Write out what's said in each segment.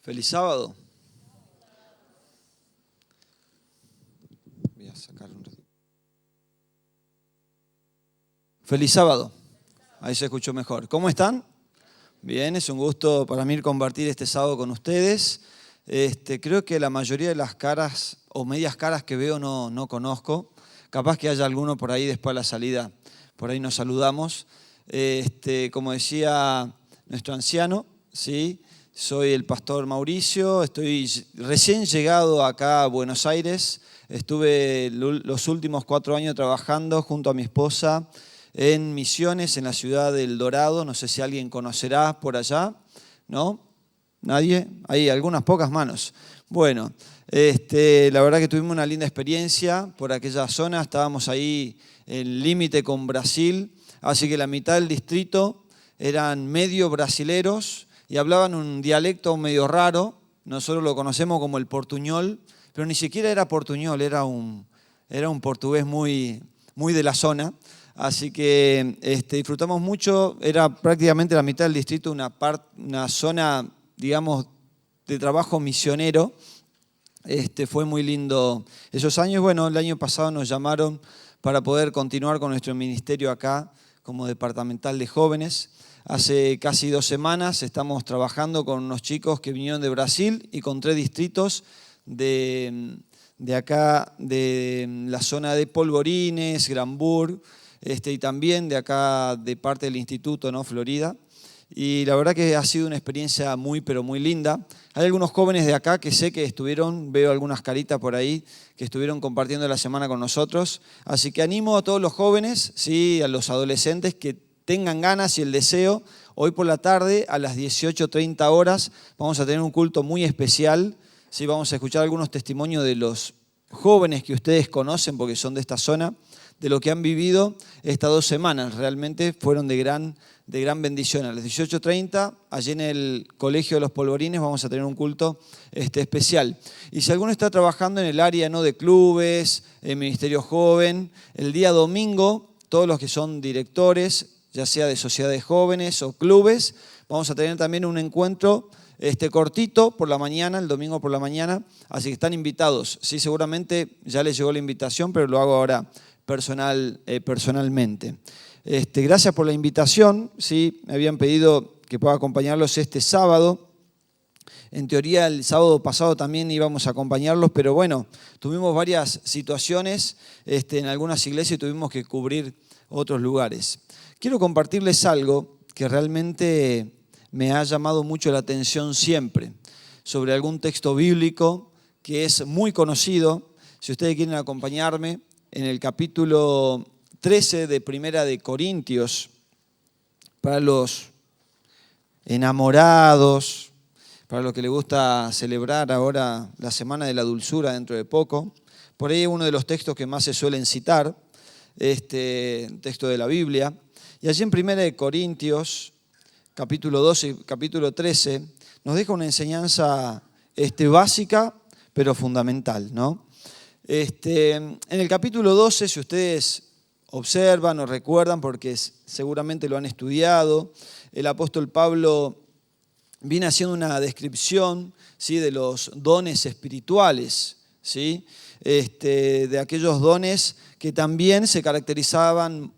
Feliz sábado. Voy a sacar un ratito. Feliz sábado. Ahí se escuchó mejor. ¿Cómo están? Bien, es un gusto para mí compartir este sábado con ustedes. Creo que la mayoría de las caras o medias caras que veo no conozco. Capaz que haya alguno por ahí después de la salida. Por ahí nos saludamos. Como decía nuestro anciano, ¿sí? Soy el pastor Mauricio, estoy recién llegado acá a Buenos Aires. Estuve los últimos 4 años trabajando junto a mi esposa en misiones en la ciudad del Dorado. No sé si alguien conocerá por allá, ¿no? ¿Nadie? Hay algunas pocas manos. Bueno, la verdad que tuvimos una linda experiencia por aquella zona. Estábamos ahí en límite con Brasil, así que la mitad del distrito eran medio brasileros y hablaban un dialecto medio raro. Nosotros lo conocemos como el portuñol, pero ni siquiera era portuñol, era un portugués muy de la zona. Así que disfrutamos mucho. Era prácticamente la mitad del distrito, una zona, digamos, de trabajo misionero. Fue muy lindo esos años. Bueno, el año pasado nos llamaron para poder continuar con nuestro ministerio acá como departamental de jóvenes. Hace casi 2 semanas estamos trabajando con unos chicos que vinieron de Brasil y con 3 distritos de acá, de la zona de Polvorines, Granburg, y también de acá de parte del instituto, ¿no? Florida. Y la verdad que ha sido una experiencia muy, pero muy linda. Hay algunos jóvenes de acá que sé que veo algunas caritas por ahí, que estuvieron compartiendo la semana con nosotros. Así que animo a todos los jóvenes, ¿sí? A los adolescentes que tengan ganas y el deseo. Hoy por la tarde a las 18:30 horas vamos a tener un culto muy especial. ¿Sí? Vamos a escuchar algunos testimonios de los jóvenes que ustedes conocen porque son de esta zona, de lo que han vivido estas 2 semanas. Realmente fueron de gran bendición. A las 18:30, allí en el Colegio de los Polvorines, vamos a tener un culto especial. Y si alguno está trabajando en el área, ¿no?, de clubes, en Ministerio Joven, el día domingo, todos los que son directores, ya sea de sociedades jóvenes o clubes, vamos a tener también un encuentro cortito por la mañana, el domingo por la mañana, así que están invitados. Sí, seguramente ya les llegó la invitación, pero lo hago ahora personalmente. Gracias por la invitación. Sí, me habían pedido que pueda acompañarlos este sábado. En teoría el sábado pasado también íbamos a acompañarlos, pero bueno, tuvimos varias situaciones en algunas iglesias y tuvimos que cubrir otros lugares. Quiero compartirles algo que realmente me ha llamado mucho la atención siempre, sobre algún texto bíblico que es muy conocido. Si ustedes quieren acompañarme, en el capítulo 13 de Primera de Corintios, para los enamorados, para los que les gusta celebrar ahora la Semana de la Dulzura dentro de poco. Por ahí es uno de los textos que más se suelen citar, texto de la Biblia. Y allí en Primera de Corintios, capítulo 12 y capítulo 13, nos deja una enseñanza básica, pero fundamental, ¿no? En el capítulo 12, si ustedes observan o recuerdan, porque seguramente lo han estudiado, el apóstol Pablo viene haciendo una descripción, ¿sí?, de los dones espirituales, ¿sí? De aquellos dones que también se caracterizaban,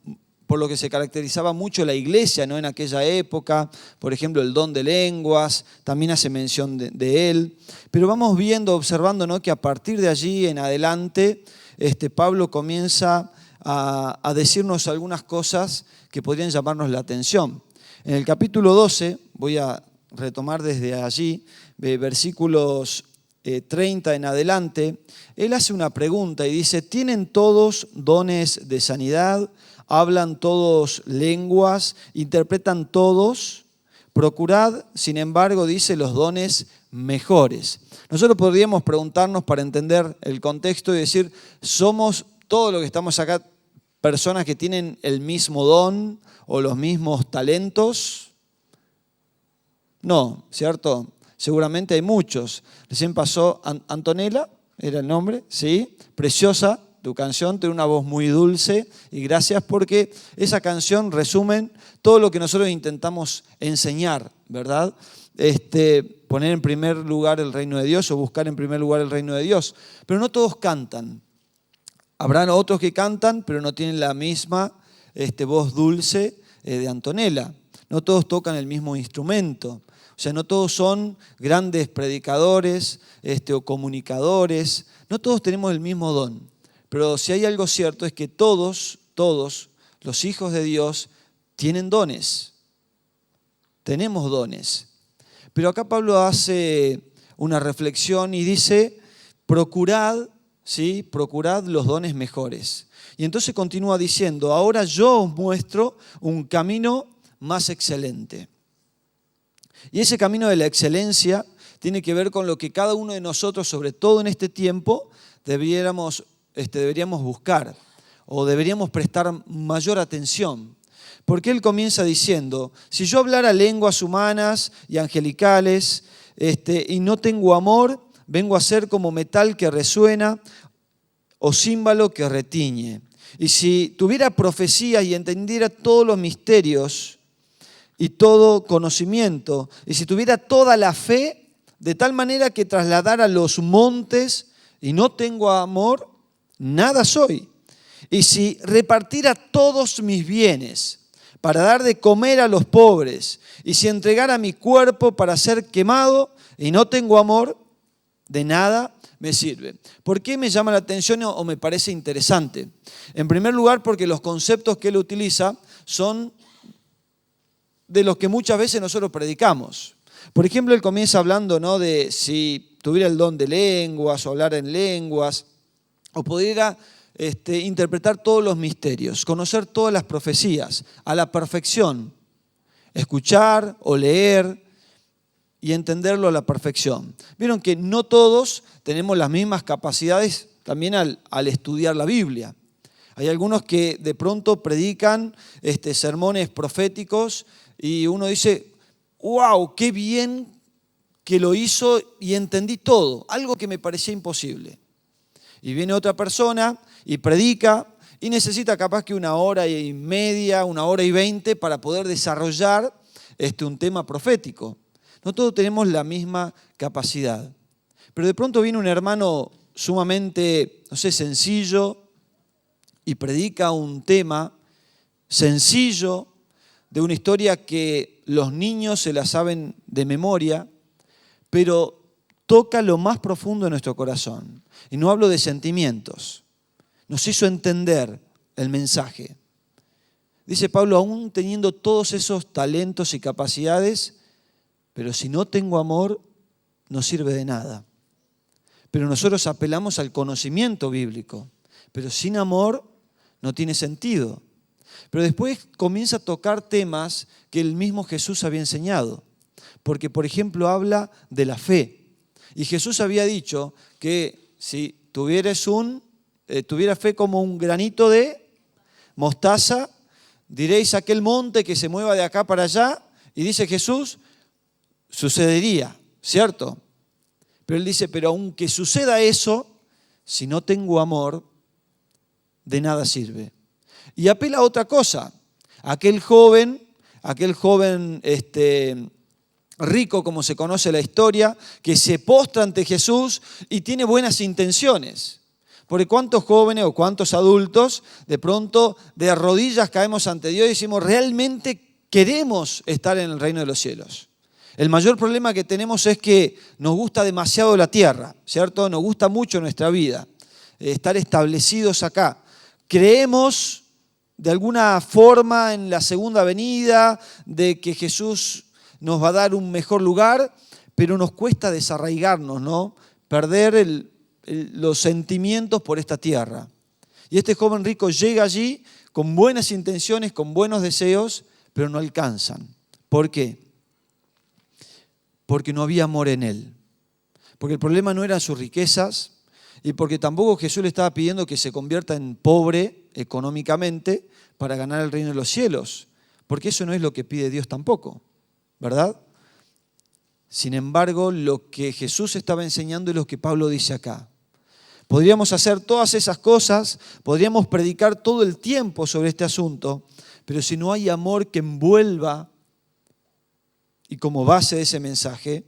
por lo que se caracterizaba mucho la iglesia, ¿no?, en aquella época. Por ejemplo, el don de lenguas, también hace mención de él. Pero vamos viendo, observando, ¿no?, que a partir de allí en adelante, Pablo comienza a decirnos algunas cosas que podrían llamarnos la atención. En el capítulo 12, voy a retomar desde allí, versículos 30 en adelante, él hace una pregunta y dice: ¿tienen todos dones de sanidad? ¿Hablan todos lenguas? ¿Interpretan todos? Procurad, sin embargo, dice, los dones mejores. Nosotros podríamos preguntarnos, para entender el contexto, y decir: ¿somos todos los que estamos acá personas que tienen el mismo don o los mismos talentos? No, ¿cierto? Seguramente hay muchos. Recién pasó Antonella, era el nombre, ¿sí? Preciosa tu canción, tiene una voz muy dulce, y gracias porque esa canción resume todo lo que nosotros intentamos enseñar, ¿verdad? poner en primer lugar el reino de Dios o buscar en primer lugar el reino de Dios. Pero no todos cantan. Habrán otros que cantan, pero no tienen la misma voz dulce de Antonella. No todos tocan el mismo instrumento. O sea, no todos son grandes predicadores o comunicadores. No todos tenemos el mismo don. Pero si hay algo cierto es que todos los hijos de Dios tienen dones. Tenemos dones. Pero acá Pablo hace una reflexión y dice, procurad los dones mejores. Y entonces continúa diciendo, ahora yo os muestro un camino más excelente. Y ese camino de la excelencia tiene que ver con lo que cada uno de nosotros, sobre todo en este tiempo, deberíamos buscar o deberíamos prestar mayor atención. Porque él comienza diciendo, si yo hablara lenguas humanas y angelicales y no tengo amor, vengo a ser como metal que resuena o címbalo que retiñe. Y si tuviera profecía y entendiera todos los misterios y todo conocimiento, y si tuviera toda la fe, de tal manera que trasladara los montes y no tengo amor, nada soy. Y si repartiera todos mis bienes para dar de comer a los pobres, y si entregara mi cuerpo para ser quemado y no tengo amor, de nada me sirve. ¿Por qué me llama la atención o me parece interesante? En primer lugar, porque los conceptos que él utiliza son de los que muchas veces nosotros predicamos. Por ejemplo, él comienza hablando, ¿no?, de si tuviera el don de lenguas o hablar en lenguas, o pudiera interpretar todos los misterios, conocer todas las profecías a la perfección, escuchar o leer y entenderlo a la perfección. Vieron que no todos tenemos las mismas capacidades también al estudiar la Biblia. Hay algunos que de pronto predican sermones proféticos y uno dice, wow, qué bien que lo hizo y entendí todo, algo que me parecía imposible. Y viene otra persona y predica y necesita capaz que 1 hora y media, 1 hora y 20 para poder desarrollar un tema profético. No todos tenemos la misma capacidad. Pero de pronto viene un hermano sumamente, sencillo y predica un tema sencillo de una historia que los niños se la saben de memoria, pero toca lo más profundo de nuestro corazón. Y no hablo de sentimientos. Nos hizo entender el mensaje. Dice Pablo, aún teniendo todos esos talentos y capacidades, pero si no tengo amor, no sirve de nada. Pero nosotros apelamos al conocimiento bíblico. Pero sin amor no tiene sentido. Pero después comienza a tocar temas que el mismo Jesús había enseñado. Porque, por ejemplo, habla de la fe. Y Jesús había dicho que si tuviera fe como un granito de mostaza, diréis a aquel monte que se mueva de acá para allá, y dice Jesús, sucedería, ¿cierto? Pero él dice, pero aunque suceda eso, si no tengo amor, de nada sirve. Y apela a otra cosa. Aquel joven rico, como se conoce la historia, que se postra ante Jesús y tiene buenas intenciones. Porque cuántos jóvenes o cuántos adultos de pronto de rodillas caemos ante Dios y decimos, realmente queremos estar en el reino de los cielos. El mayor problema que tenemos es que nos gusta demasiado la tierra, ¿cierto? Nos gusta mucho nuestra vida, estar establecidos acá. Creemos de alguna forma en la segunda venida, de que Jesús nos va a dar un mejor lugar, pero nos cuesta desarraigarnos, ¿no? Perder los sentimientos por esta tierra. Y este joven rico llega allí con buenas intenciones, con buenos deseos, pero no alcanzan. ¿Por qué? Porque no había amor en él. Porque el problema no eran sus riquezas y porque tampoco Jesús le estaba pidiendo que se convierta en pobre económicamente para ganar el reino de los cielos. Porque eso no es lo que pide Dios tampoco, ¿verdad? Sin embargo, lo que Jesús estaba enseñando es lo que Pablo dice acá. Podríamos hacer todas esas cosas, podríamos predicar todo el tiempo sobre este asunto, pero si no hay amor que envuelva y como base de ese mensaje,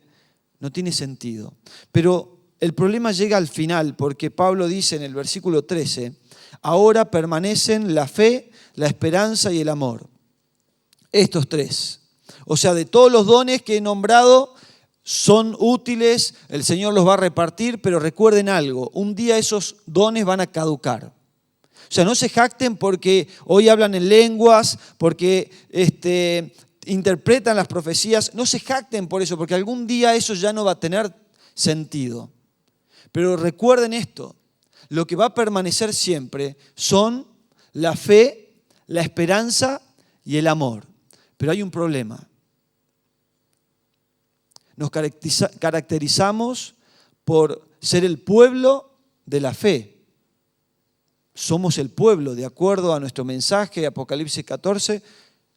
no tiene sentido. Pero el problema llega al final, porque Pablo dice en el versículo 13, ahora permanecen la fe, la esperanza y el amor. Estos tres. O sea, de todos los dones que he nombrado, son útiles, el Señor los va a repartir, pero recuerden algo, un día esos dones van a caducar. O sea, no se jacten porque hoy hablan en lenguas, porque interpretan las profecías, no se jacten por eso, porque algún día eso ya no va a tener sentido. Pero recuerden esto, lo que va a permanecer siempre son la fe, la esperanza y el amor. Pero hay un problema. Nos caracterizamos por ser el pueblo de la fe. Somos el pueblo, de acuerdo a nuestro mensaje, Apocalipsis 14,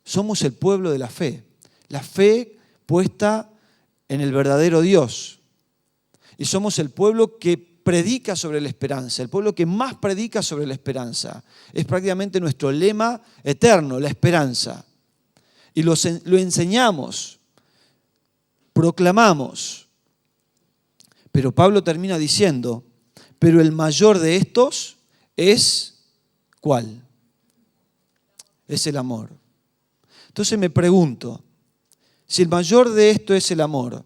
somos el pueblo de la fe. La fe puesta en el verdadero Dios. Y somos el pueblo que predica sobre la esperanza, el pueblo que más predica sobre la esperanza. Es prácticamente nuestro lema eterno, la esperanza. Y lo enseñamos. Proclamamos. Pero Pablo termina diciendo, pero el mayor de estos es, ¿cuál? Es el amor. Entonces me pregunto, si el mayor de esto es el amor,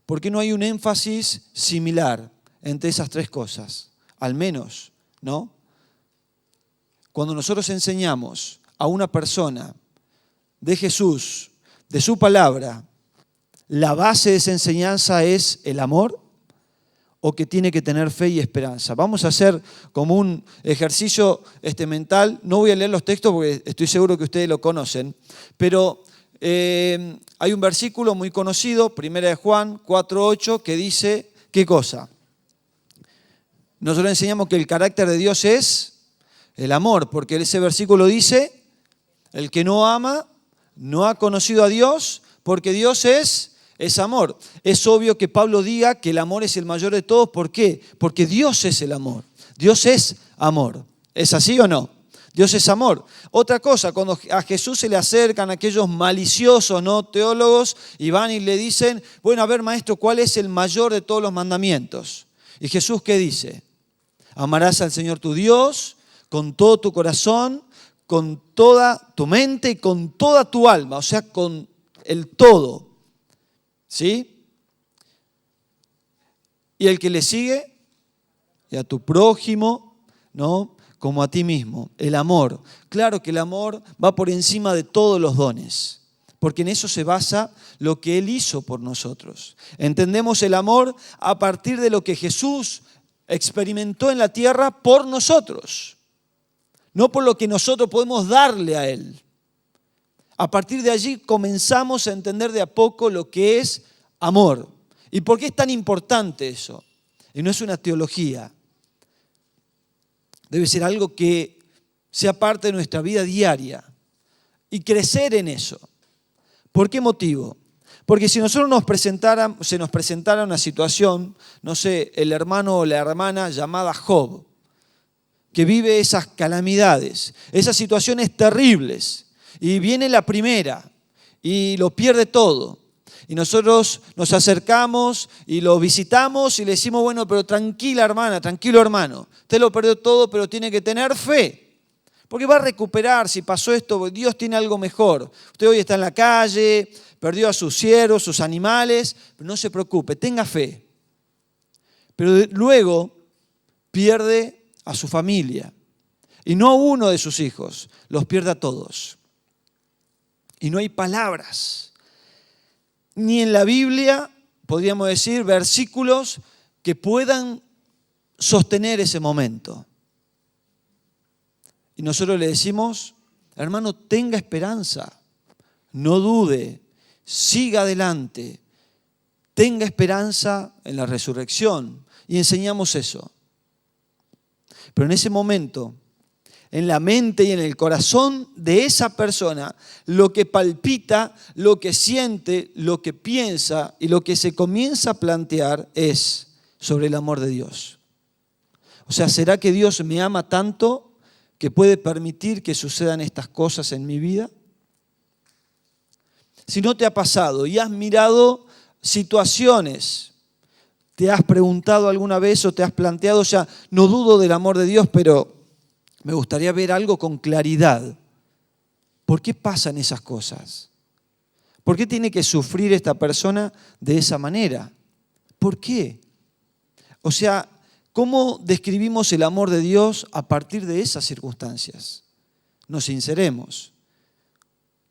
¿por qué no hay un énfasis similar entre esas tres cosas? Al menos, ¿no? Cuando nosotros enseñamos a una persona de Jesús, de su palabra, ¿la base de esa enseñanza es el amor o que tiene que tener fe y esperanza? Vamos a hacer como un ejercicio mental. No voy a leer los textos porque estoy seguro que ustedes lo conocen, pero hay un versículo muy conocido, 1 de Juan 4:8, que dice, ¿qué cosa? Nosotros enseñamos que el carácter de Dios es el amor, porque ese versículo dice, el que no ama no ha conocido a Dios, porque Dios es amor. Es obvio que Pablo diga que el amor es el mayor de todos. ¿Por qué? Porque Dios es el amor. Dios es amor. ¿Es así o no? Dios es amor. Otra cosa, cuando a Jesús se le acercan aquellos maliciosos, ¿no?, teólogos, y van y le dicen, bueno, a ver, maestro, ¿cuál es el mayor de todos los mandamientos? Y Jesús, ¿qué dice? Amarás al Señor tu Dios con todo tu corazón, con toda tu mente y con toda tu alma, o sea, con el todo. ¿Sí? Y el que le sigue, y a tu prójimo, ¿no?, como a ti mismo. El amor. Claro que el amor va por encima de todos los dones, porque en eso se basa lo que Él hizo por nosotros. Entendemos el amor a partir de lo que Jesús experimentó en la tierra por nosotros, no por lo que nosotros podemos darle a Él. A partir de allí comenzamos a entender de a poco lo que es amor. ¿Y por qué es tan importante eso? Y no es una teología. Debe ser algo que sea parte de nuestra vida diaria y crecer en eso. ¿Por qué motivo? Porque si nosotros se nos presentara una situación, no sé, el hermano o la hermana llamada Job, que vive esas calamidades, esas situaciones terribles, y viene la primera y lo pierde todo. Y nosotros nos acercamos y lo visitamos y le decimos, bueno, pero tranquila hermana, tranquilo hermano, usted lo perdió todo, pero tiene que tener fe. Porque va a recuperar, si pasó esto, Dios tiene algo mejor. Usted hoy está en la calle, perdió a sus siervos, sus animales, pero no se preocupe, tenga fe. Pero luego pierde a su familia. Y no a uno de sus hijos, los pierde a todos. Y no hay palabras, ni en la Biblia, podríamos decir, versículos que puedan sostener ese momento. Y nosotros le decimos, hermano, tenga esperanza, no dude, siga adelante, tenga esperanza en la resurrección. Y enseñamos eso. Pero en ese momento, en la mente y en el corazón de esa persona, lo que palpita, lo que siente, lo que piensa y lo que se comienza a plantear es sobre el amor de Dios. O sea, ¿será que Dios me ama tanto que puede permitir que sucedan estas cosas en mi vida? Si no te ha pasado y has mirado situaciones, te has preguntado alguna vez o te has planteado, o sea, no dudo del amor de Dios, pero me gustaría ver algo con claridad. ¿Por qué pasan esas cosas? ¿Por qué tiene que sufrir esta persona de esa manera? ¿Por qué? O sea, ¿cómo describimos el amor de Dios a partir de esas circunstancias? Nos sinceremos.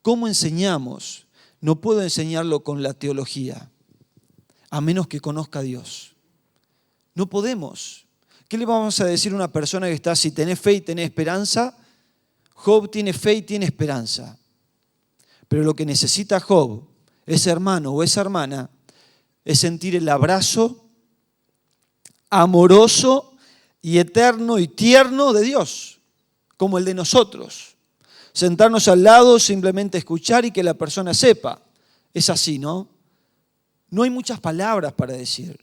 ¿Cómo enseñamos? No puedo enseñarlo con la teología, a menos que conozca a Dios. No podemos. ¿Qué le vamos a decir a una persona que está, si tenés fe y tenés esperanza? Job tiene fe y tiene esperanza. Pero lo que necesita Job, ese hermano o esa hermana, es sentir el abrazo amoroso y eterno y tierno de Dios, como el de nosotros. Sentarnos al lado, simplemente escuchar y que la persona sepa. Es así, ¿no? No hay muchas palabras para decir.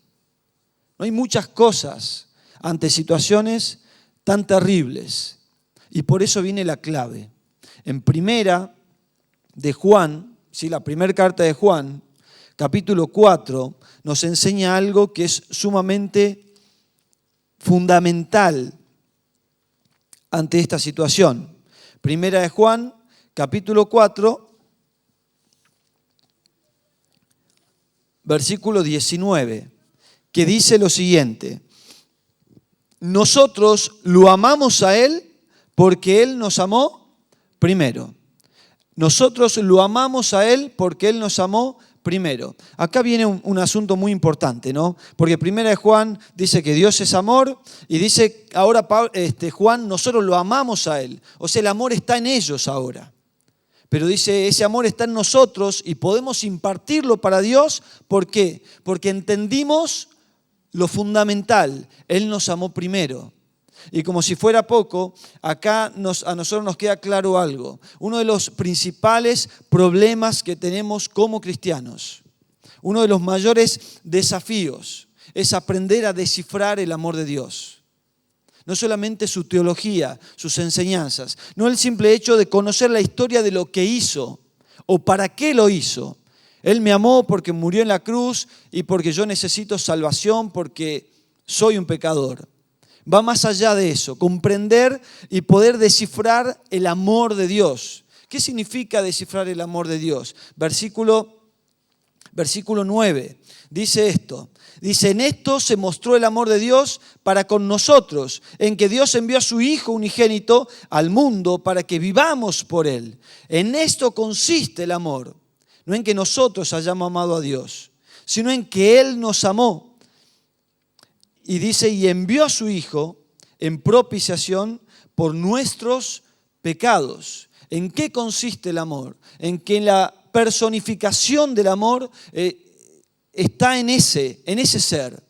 No hay muchas cosas ante situaciones tan terribles. Y por eso viene la clave. En primera de Juan, ¿sí? La primera carta de Juan, capítulo 4, nos enseña algo que es sumamente fundamental ante esta situación. Primera de Juan, capítulo 4, versículo 19, que dice lo siguiente: nosotros lo amamos a Él porque Él nos amó primero. Nosotros lo amamos a Él porque Él nos amó primero. Acá viene un asunto muy importante, ¿no? Porque primera de Juan dice que Dios es amor y dice ahora Juan, nosotros lo amamos a Él. O sea, el amor está en ellos ahora. Pero dice, ese amor está en nosotros y podemos impartirlo para Dios. ¿Por qué? Porque entendimos lo fundamental. Él nos amó primero. Y como si fuera poco, acá a nosotros nos queda claro algo. Uno de los principales problemas que tenemos como cristianos, uno de los mayores desafíos, es aprender a descifrar el amor de Dios. No solamente su teología, sus enseñanzas, no el simple hecho de conocer la historia de lo que hizo o para qué lo hizo. Él me amó porque murió en la cruz y porque yo necesito salvación, porque soy un pecador. Va más allá de eso, comprender y poder descifrar el amor de Dios. ¿Qué significa descifrar el amor de Dios? Versículo 9, dice esto. Dice, en esto se mostró el amor de Dios para con nosotros, en que Dios envió a su Hijo unigénito al mundo para que vivamos por Él. En esto consiste el amor, no en que nosotros hayamos amado a Dios, sino en que Él nos amó. Y dice, y envió a su Hijo en propiciación por nuestros pecados. ¿En qué consiste el amor? En que la personificación del amor está en ese ser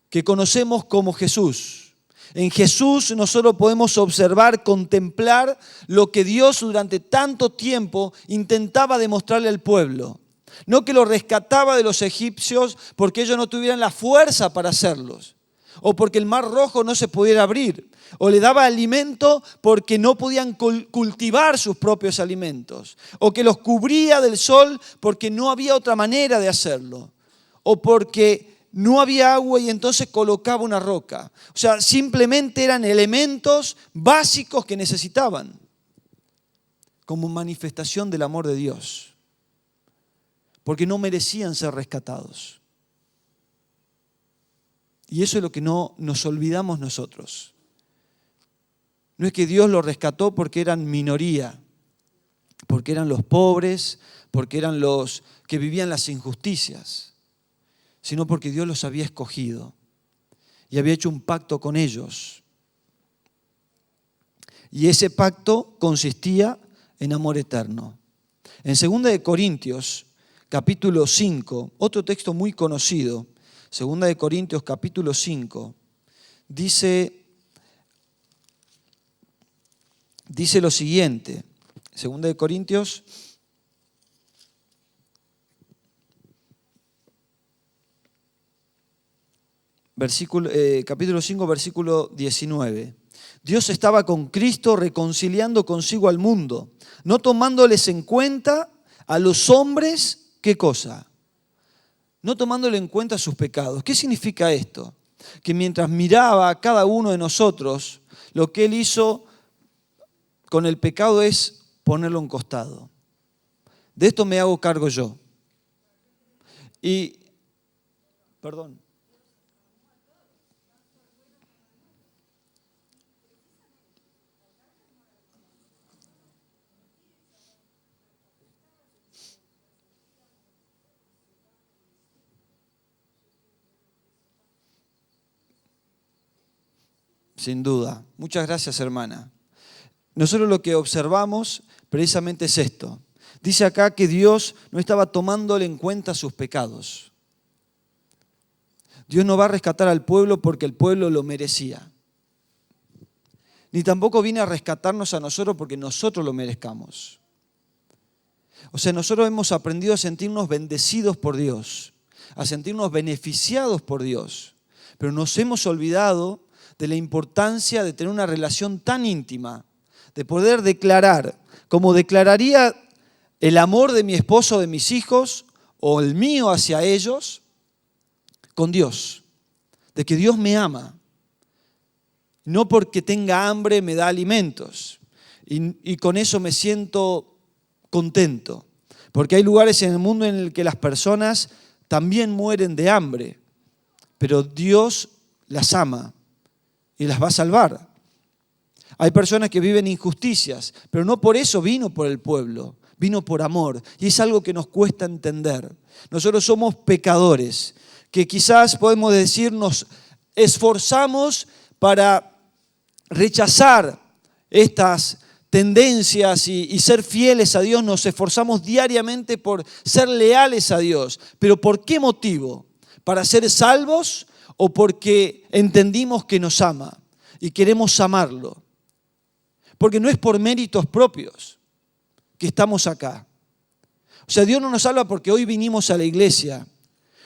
que conocemos como Jesús. En Jesús nosotros podemos observar, contemplar lo que Dios durante tanto tiempo intentaba demostrarle al pueblo. No que lo rescataba de los egipcios porque ellos no tuvieran la fuerza para hacerlos, o porque el mar rojo no se pudiera abrir, o le daba alimento porque no podían cultivar sus propios alimentos, o que los cubría del sol porque no había otra manera de hacerlo, o porque no había agua y entonces colocaba una roca. O sea, simplemente eran elementos básicos que necesitaban como manifestación del amor de Dios, porque no merecían ser rescatados. Y eso es lo que no nos olvidamos nosotros. No es que Dios los rescató porque eran minoría, porque eran los pobres, porque eran los que vivían las injusticias, sino porque Dios los había escogido y había hecho un pacto con ellos. Y ese pacto consistía en amor eterno. En 2 Corintios, capítulo 5, otro texto muy conocido, 2 Corintios capítulo 5, dice lo siguiente. 2 Corintios capítulo 5, versículo 19. Dios estaba con Cristo reconciliando consigo al mundo, no tomándoles en cuenta a los hombres, ¿qué cosa? No tomándole en cuenta sus pecados. ¿Qué significa esto? Que mientras miraba a cada uno de nosotros, lo que Él hizo con el pecado es ponerlo a un costado. De esto me hago cargo yo. Perdón. Sin duda. Muchas gracias, hermana. Nosotros lo que observamos precisamente es esto. Dice acá que Dios no estaba tomándole en cuenta sus pecados. Dios no va a rescatar al pueblo porque el pueblo lo merecía. Ni tampoco viene a rescatarnos a nosotros porque nosotros lo merezcamos. O sea, nosotros hemos aprendido a sentirnos bendecidos por Dios, a sentirnos beneficiados por Dios. Pero nos hemos olvidado de la importancia de tener una relación tan íntima, de poder declarar, como declararía el amor de mi esposo, de mis hijos, o el mío hacia ellos, con Dios. De que Dios me ama. No porque tenga hambre me da alimentos. Y con eso me siento contento. Porque hay lugares en el mundo en el que las personas también mueren de hambre. Pero Dios las ama y las va a salvar. Hay personas que viven injusticias, pero no por eso vino por el pueblo, vino por amor. Y es algo que nos cuesta entender. Nosotros somos pecadores, que quizás podemos decir nos esforzamos para rechazar estas tendencias y ser fieles a Dios. Nos esforzamos diariamente por ser leales a Dios. ¿Pero por qué motivo? ¿Para ser salvos o porque entendimos que nos ama y queremos amarlo? Porque no es por méritos propios que estamos acá. O sea, Dios no nos salva porque hoy vinimos a la iglesia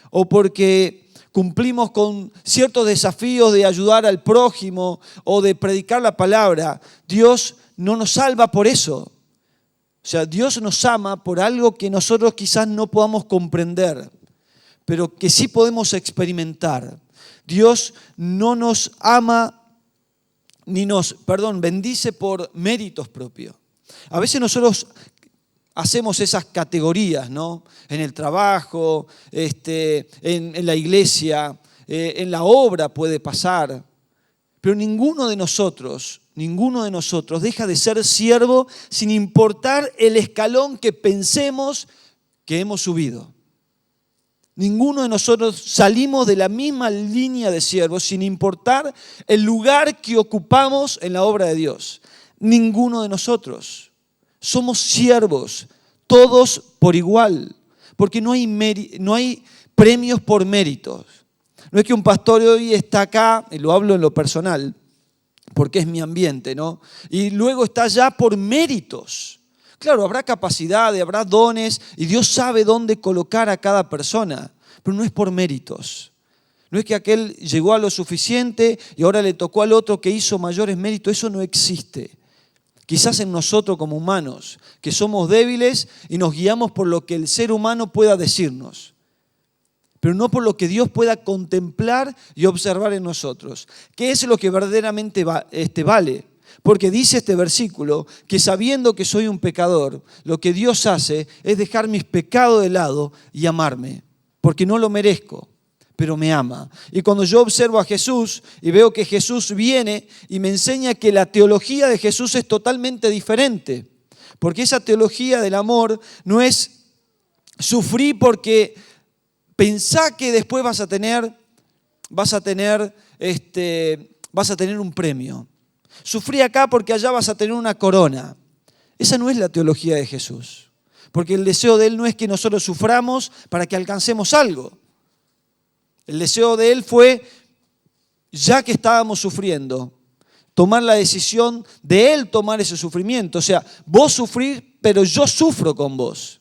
o porque cumplimos con ciertos desafíos de ayudar al prójimo o de predicar la palabra. Dios no nos salva por eso. O sea, Dios nos ama por algo que nosotros quizás no podamos comprender, pero que sí podemos experimentar. Dios no nos ama ni nos, bendice por méritos propios. A veces nosotros hacemos esas categorías, ¿no? En el trabajo, en la iglesia, en la obra puede pasar. Pero ninguno de nosotros deja de ser siervo sin importar el escalón que pensemos que hemos subido. Ninguno de nosotros salimos de la misma línea de siervos sin importar el lugar que ocupamos en la obra de Dios. Ninguno de nosotros. Somos siervos, todos por igual, porque no hay premios por méritos. No es que un pastor hoy está acá, y lo hablo en lo personal, porque es mi ambiente, ¿no? Y luego está allá por méritos. Claro, habrá capacidad, habrá dones, y Dios sabe dónde colocar a cada persona, pero no es por méritos. No es que aquel llegó a lo suficiente y ahora le tocó al otro que hizo mayores méritos. Eso no existe. Quizás en nosotros como humanos, que somos débiles y nos guiamos por lo que el ser humano pueda decirnos, pero no por lo que Dios pueda contemplar y observar en nosotros. ¿Qué es lo que verdaderamente vale? Porque dice este versículo que sabiendo que soy un pecador, lo que Dios hace es dejar mis pecados de lado y amarme, porque no lo merezco, pero me ama. Y cuando yo observo a Jesús y veo que Jesús viene y me enseña que la teología de Jesús es totalmente diferente, porque esa teología del amor no es sufrir porque pensá que después vas a tener un premio. Sufrí acá porque allá vas a tener una corona. Esa no es la teología de Jesús. Porque el deseo de Él no es que nosotros suframos para que alcancemos algo. El deseo de Él fue, ya que estábamos sufriendo, tomar la decisión de Él tomar ese sufrimiento. O sea, vos sufrís, pero yo sufro con vos.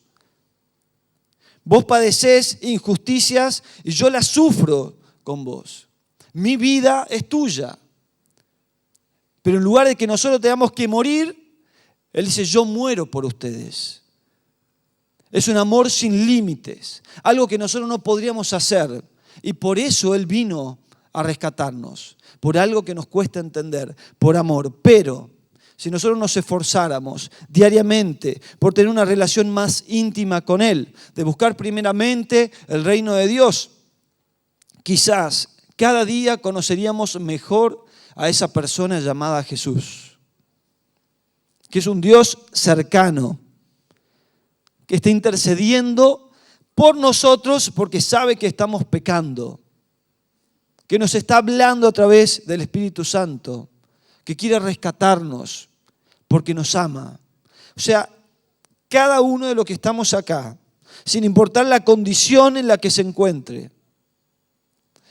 Vos padecés injusticias y yo las sufro con vos. Mi vida es tuya. Pero en lugar de que nosotros tengamos que morir, Él dice, yo muero por ustedes. Es un amor sin límites, algo que nosotros no podríamos hacer. Y por eso Él vino a rescatarnos, por algo que nos cuesta entender, por amor. Pero si nosotros nos esforzáramos diariamente por tener una relación más íntima con Él, de buscar primeramente el reino de Dios, quizás cada día conoceríamos mejor a esa persona llamada Jesús, que es un Dios cercano, que está intercediendo por nosotros porque sabe que estamos pecando, que nos está hablando a través del Espíritu Santo, que quiere rescatarnos porque nos ama. O sea, cada uno de los que estamos acá, sin importar la condición en la que se encuentre,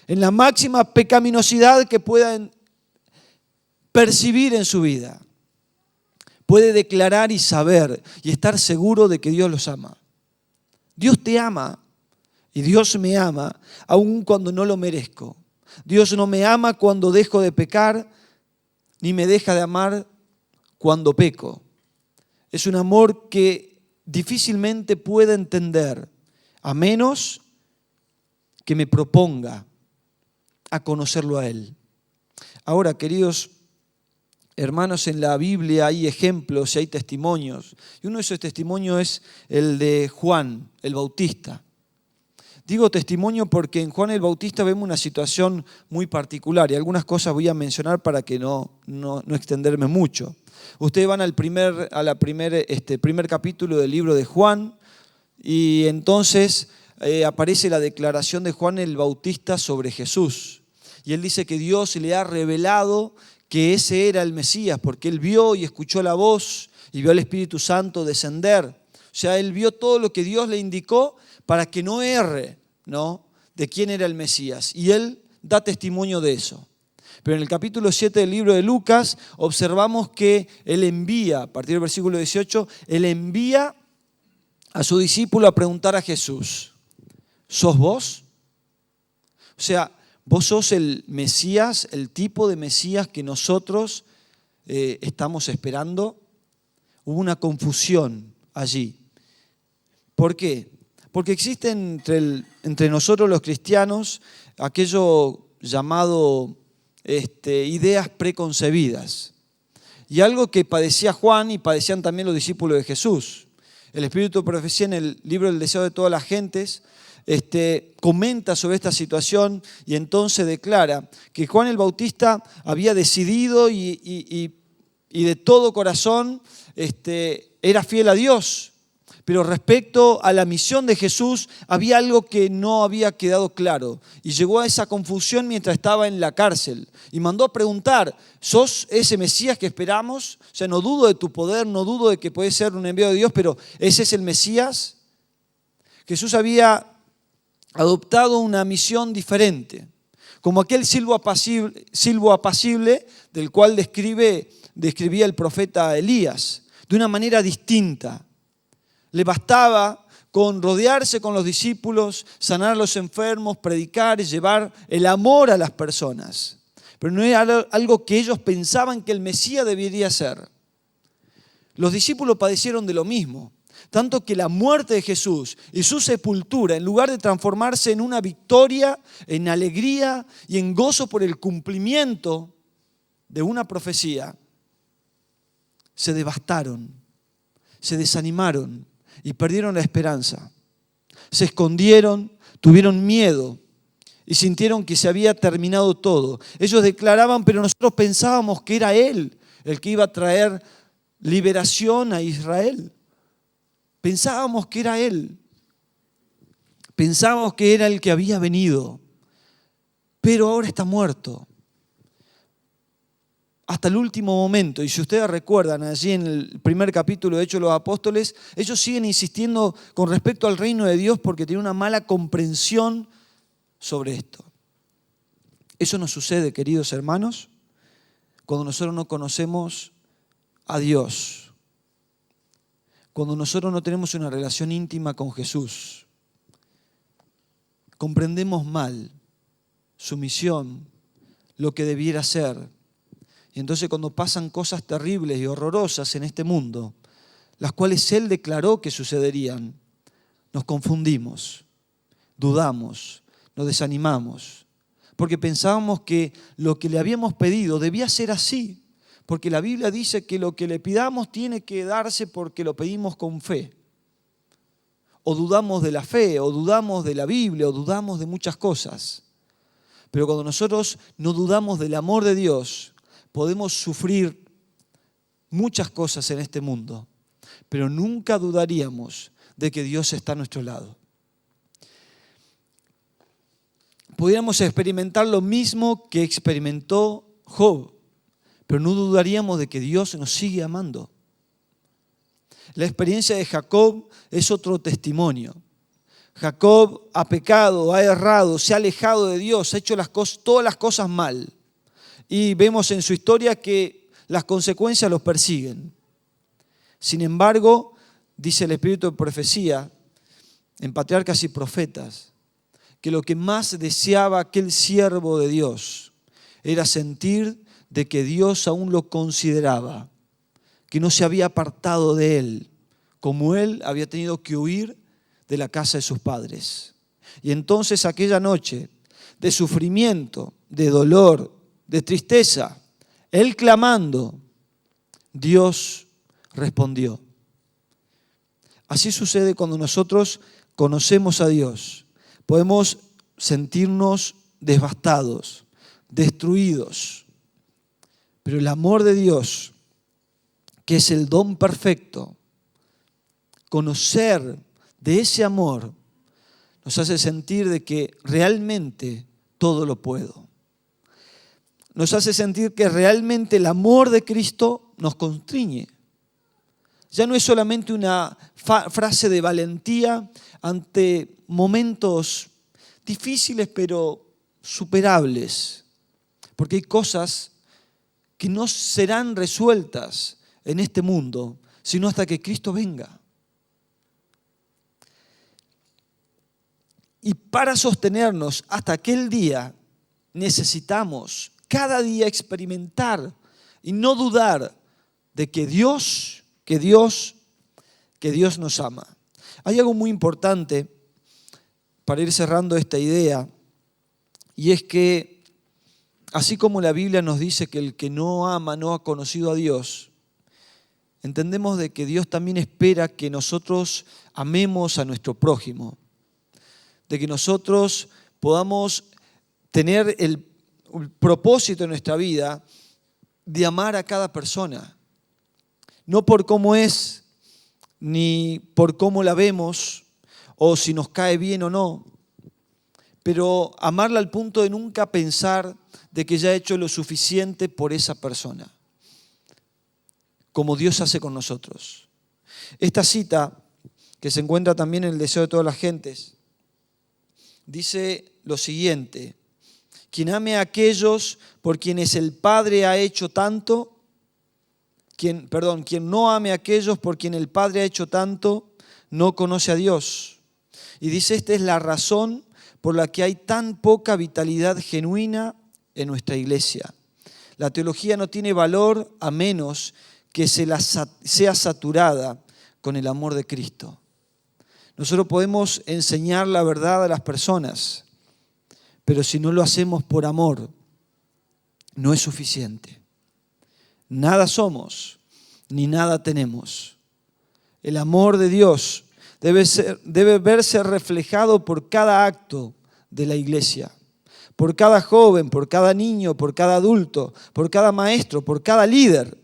en la máxima pecaminosidad que puedan percibir en su vida, puede declarar y saber y estar seguro de que Dios los ama. Dios te ama y Dios me ama aun cuando no lo merezco. Dios no me ama cuando dejo de pecar, ni me deja de amar cuando peco. Es un amor que difícilmente pueda entender, a menos que me proponga a conocerlo a Él. Ahora, queridos hermanos, en la Biblia hay ejemplos y hay testimonios. Y uno de esos testimonios es el de Juan el Bautista. Digo testimonio porque en Juan el Bautista vemos una situación muy particular y algunas cosas voy a mencionar para que no extenderme mucho. Ustedes van al primer capítulo del libro de Juan y entonces aparece la declaración de Juan el Bautista sobre Jesús. Y él dice que Dios le ha revelado que ese era el Mesías, porque él vio y escuchó la voz y vio al Espíritu Santo descender. O sea, él vio todo lo que Dios le indicó para que no erre, ¿no?, de quién era el Mesías. Y él da testimonio de eso. Pero en el capítulo 7 del libro de Lucas observamos que él envía, a partir del versículo 18, él envía a su discípulo a preguntar a Jesús: ¿sos vos? O sea, ¿vos sos el Mesías, el tipo de Mesías que nosotros estamos esperando? Hubo una confusión allí. ¿Por qué? Porque existe entre nosotros los cristianos aquello llamado ideas preconcebidas. Y algo que padecía Juan y padecían también los discípulos de Jesús. El Espíritu de Profecía en el libro del Deseo de todas las gentes comenta sobre esta situación y entonces declara que Juan el Bautista había decidido y de todo corazón era fiel a Dios. Pero respecto a la misión de Jesús había algo que no había quedado claro y llegó a esa confusión mientras estaba en la cárcel y mandó a preguntar: ¿sos ese Mesías que esperamos? O sea, no dudo de tu poder, no dudo de que puedes ser un enviado de Dios, pero ¿ese es el Mesías? Jesús había adoptado una misión diferente, como aquel silbo apacible del cual describía el profeta Elías, de una manera distinta. Le bastaba con rodearse con los discípulos, sanar a los enfermos, predicar y llevar el amor a las personas. Pero no era algo que ellos pensaban que el Mesías debería ser. Los discípulos padecieron de lo mismo, tanto que la muerte de Jesús y su sepultura, en lugar de transformarse en una victoria, en alegría y en gozo por el cumplimiento de una profecía, se devastaron, se desanimaron y perdieron la esperanza. Se escondieron, tuvieron miedo y sintieron que se había terminado todo. Ellos declaraban: pero nosotros pensábamos que era Él el que iba a traer liberación a Israel. Pensábamos que era Él. Pensábamos que era el que había venido. Pero ahora está muerto. Hasta el último momento. Y si ustedes recuerdan, allí en el primer capítulo de Hechos de los Apóstoles, ellos siguen insistiendo con respecto al reino de Dios porque tienen una mala comprensión sobre esto. Eso nos sucede, queridos hermanos, cuando nosotros no conocemos a Dios. Cuando nosotros no tenemos una relación íntima con Jesús. Comprendemos mal su misión, lo que debiera ser. Y entonces cuando pasan cosas terribles y horrorosas en este mundo, las cuales Él declaró que sucederían, nos confundimos, dudamos, nos desanimamos, porque pensábamos que lo que le habíamos pedido debía ser así, porque la Biblia dice que lo que le pidamos tiene que darse porque lo pedimos con fe. O dudamos de la fe, o dudamos de la Biblia, o dudamos de muchas cosas. Pero cuando nosotros no dudamos del amor de Dios, podemos sufrir muchas cosas en este mundo, pero nunca dudaríamos de que Dios está a nuestro lado. Pudiéramos experimentar lo mismo que experimentó Job, pero no dudaríamos de que Dios nos sigue amando. La experiencia de Jacob es otro testimonio. Jacob ha pecado, ha errado, se ha alejado de Dios, ha hecho todas las cosas mal. Y vemos en su historia que las consecuencias los persiguen. Sin embargo, dice el Espíritu de profecía en Patriarcas y Profetas, que lo que más deseaba aquel siervo de Dios era sentir de que Dios aún lo consideraba, que no se había apartado de él, como él había tenido que huir de la casa de sus padres. Y entonces aquella noche de sufrimiento, de dolor, de tristeza, él clamando, Dios respondió. Así sucede cuando nosotros conocemos a Dios. Podemos sentirnos devastados, destruidos, pero el amor de Dios, que es el don perfecto, conocer de ese amor nos hace sentir de que realmente todo lo puedo. Nos hace sentir que realmente el amor de Cristo nos constriñe. Ya no es solamente una frase de valentía ante momentos difíciles pero superables, porque hay cosas que no serán resueltas en este mundo, sino hasta que Cristo venga. Y para sostenernos hasta aquel día, necesitamos cada día experimentar y no dudar de que Dios nos ama. Hay algo muy importante para ir cerrando esta idea, y es que así como la Biblia nos dice que el que no ama no ha conocido a Dios, entendemos de que Dios también espera que nosotros amemos a nuestro prójimo, de que nosotros podamos tener el propósito en nuestra vida de amar a cada persona, no por cómo es, ni por cómo la vemos, o si nos cae bien o no, pero amarla al punto de nunca pensar de que ya ha hecho lo suficiente por esa persona, como Dios hace con nosotros. Esta cita, que se encuentra también en el Deseo de todas las gentes, dice lo siguiente: quien ame a aquellos por quienes el Padre ha hecho tanto, quien no ame a aquellos por quien el Padre ha hecho tanto, no conoce a Dios. Y dice, esta es la razón por la que hay tan poca vitalidad genuina en nuestra iglesia. La teología no tiene valor a menos que sea saturada con el amor de Cristo. Nosotros podemos enseñar la verdad a las personas, pero si no lo hacemos por amor, no es suficiente. Nada somos, ni nada tenemos. El amor de Dios debe verse reflejado por cada acto de la iglesia, por cada joven, por cada niño, por cada adulto, por cada maestro, por cada líder.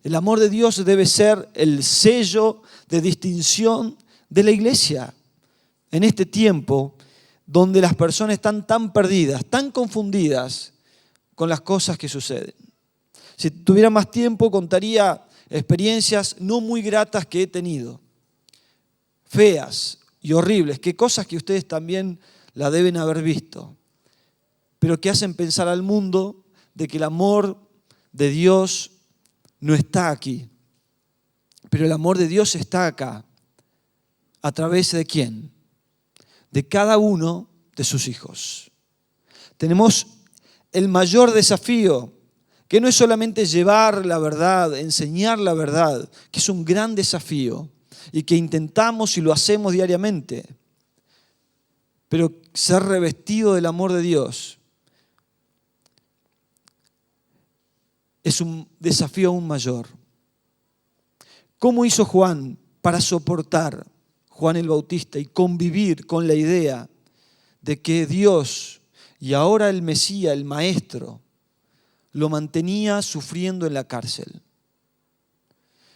El amor de Dios debe ser el sello de distinción de la iglesia en este tiempo donde las personas están tan perdidas, tan confundidas con las cosas que suceden. Si tuviera más tiempo, contaría experiencias no muy gratas que he tenido, feas y horribles, que cosas que ustedes también la deben haber visto, pero que hacen pensar al mundo de que el amor de Dios no está aquí. Pero el amor de Dios está acá. ¿A través de quién? De cada uno de sus hijos. Tenemos el mayor desafío, que no es solamente llevar la verdad, enseñar la verdad, que es un gran desafío, y que intentamos y lo hacemos diariamente. Pero ser revestido del amor de Dios es un desafío aún mayor. ¿Cómo hizo Juan para soportar, Juan el Bautista, y convivir con la idea de que Dios y ahora el Mesías, el Maestro, lo mantenía sufriendo en la cárcel?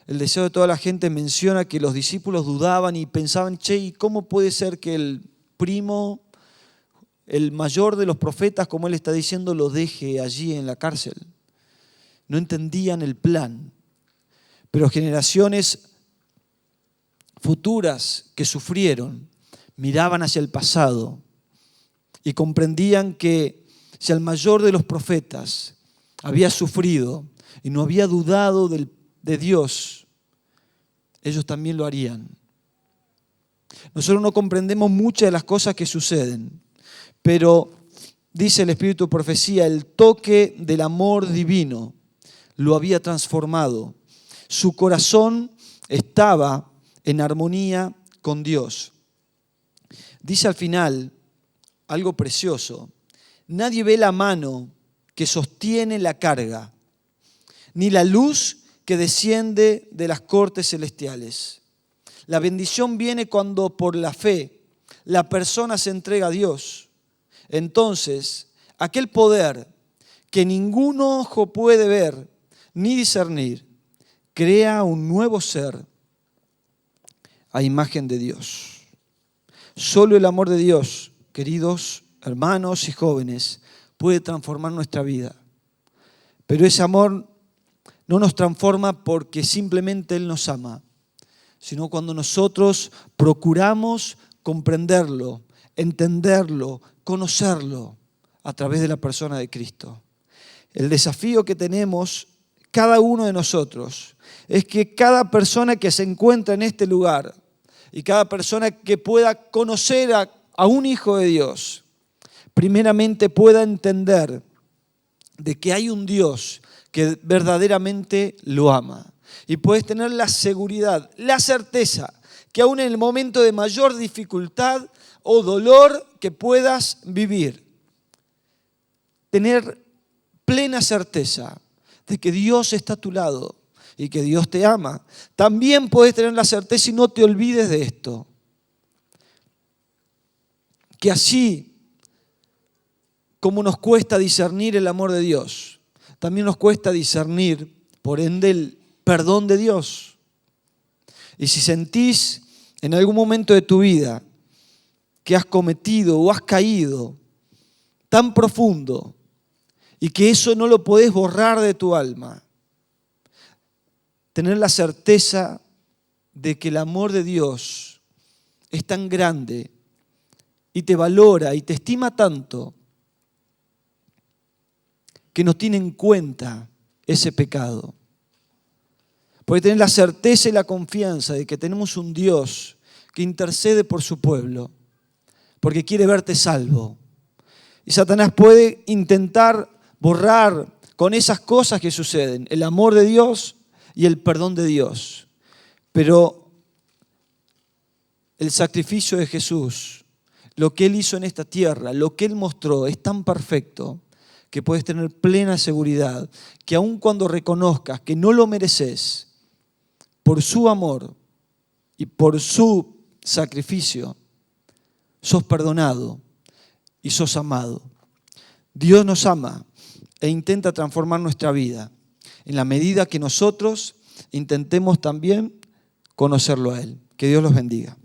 El deseo de toda la gente menciona que los discípulos dudaban y pensaban, ¿y cómo puede ser que el primo, el mayor de los profetas, como él está diciendo, lo deje allí en la cárcel? No entendían el plan. Pero generaciones futuras que sufrieron miraban hacia el pasado y comprendían que si el mayor de los profetas había sufrido y no había dudado de Dios, ellos también lo harían. Nosotros no comprendemos muchas de las cosas que suceden, pero dice el Espíritu de Profecía, el toque del amor divino lo había transformado. Su corazón estaba en armonía con Dios. Dice al final algo precioso: nadie ve la mano que sostiene la carga, ni la luz que desciende de las cortes celestiales. La bendición viene cuando por la fe la persona se entrega a Dios. Entonces, aquel poder que ningún ojo puede ver ni discernir, crea un nuevo ser a imagen de Dios. Solo el amor de Dios, queridos hermanos y jóvenes, puede transformar nuestra vida. Pero ese amor no nos transforma porque simplemente Él nos ama, sino cuando nosotros procuramos comprenderlo, entenderlo, conocerlo a través de la persona de Cristo. El desafío que tenemos cada uno de nosotros es que cada persona que se encuentra en este lugar y cada persona que pueda conocer a un hijo de Dios, primeramente pueda entender de que hay un Dios que verdaderamente lo ama. Y puedes tener la seguridad, la certeza, que aún en el momento de mayor dificultad o dolor que puedas vivir, tener plena certeza de que Dios está a tu lado y que Dios te ama. También puedes tener la certeza, y no te olvides de esto, que así como nos cuesta discernir el amor de Dios, también nos cuesta discernir, por ende, el perdón de Dios. Y si sentís en algún momento de tu vida que has cometido o has caído tan profundo y que eso no lo podés borrar de tu alma, tener la certeza de que el amor de Dios es tan grande y te valora y te estima tanto que no tiene en cuenta ese pecado. Puede tener la certeza y la confianza de que tenemos un Dios que intercede por su pueblo, porque quiere verte salvo. Y Satanás puede intentar borrar con esas cosas que suceden el amor de Dios y el perdón de Dios. Pero el sacrificio de Jesús, lo que Él hizo en esta tierra, lo que Él mostró, es tan perfecto que puedes tener plena seguridad que aun cuando reconozcas que no lo mereces, por su amor y por su sacrificio, sos perdonado y sos amado. Dios nos ama e intenta transformar nuestra vida en la medida que nosotros intentemos también conocerlo a Él. Que Dios los bendiga.